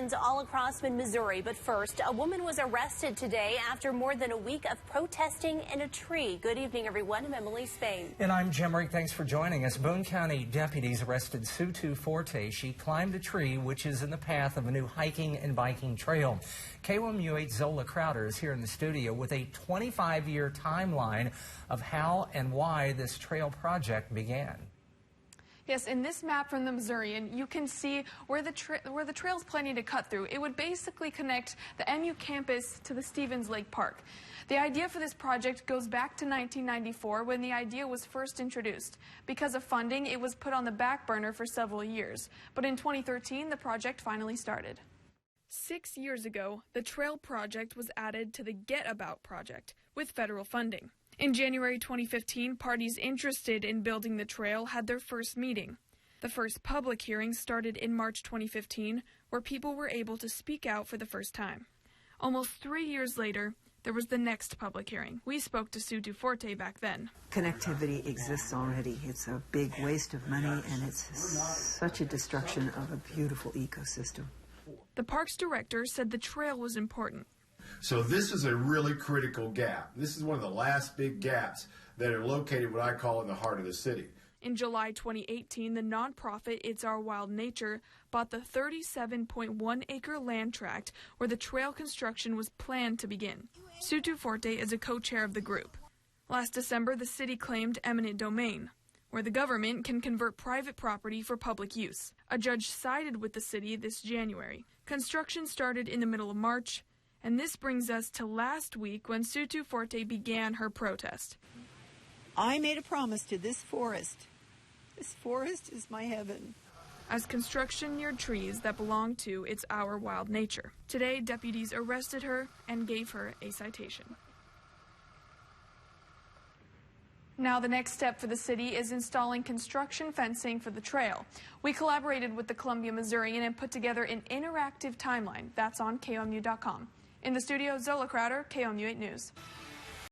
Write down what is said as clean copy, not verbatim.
happens all across Missouri. But first, a woman was arrested today after more than a week of protesting in a tree. Good evening, everyone. I'm Emily Spain. And I'm Jim Rick. Thanks for joining us. Boone County deputies arrested Sutu Forte. She climbed a tree which is in the path of a new hiking and biking trail. KOMU8 Zola Crowder is here in the studio with a 25-year timeline of how and why this trail project began. Yes, in this map from the Missourian, you can see where the trail's planning to cut through. It would basically connect the MU campus to the Stevens Lake Park. The idea for this project goes back to 1994 when the idea was first introduced. Because of funding, it was put on the back burner for several years. But in 2013, the project finally started. 6 years ago, the trail project was added to the Get About project with federal funding. In January 2015, parties interested in building the trail had their first meeting. The first public hearing started in March 2015, where people were able to speak out for the first time. Almost 3 years later, there was the next public hearing. We spoke to Sutu Forte back then. Connectivity exists already. It's a big waste of money, and it's such a destruction of a beautiful ecosystem. The parks director said the trail was important. So this is a really critical gap. This is one of the last big gaps that are located what I call in the heart of the city. In July 2018, the nonprofit It's Our Wild Nature bought the 37.1-acre land tract where the trail construction was planned to begin. Sutu Forte is a co-chair of the group. Last December, the city claimed eminent domain, where the government can convert private property for public use. A judge sided with the city this January. Construction started in the middle of March. And this brings us to last week when Sutu Forte began her protest. I made a promise to this forest. This forest is my heaven. As construction neared trees that belong to It's Our Wild Nature. Today, deputies arrested her and gave her a citation. Now the next step for the city is installing construction fencing for the trail. We collaborated with the Columbia Missourian and put together an interactive timeline. That's on KOMU.com. In the studio, Zola Crowder, KOMU8 News.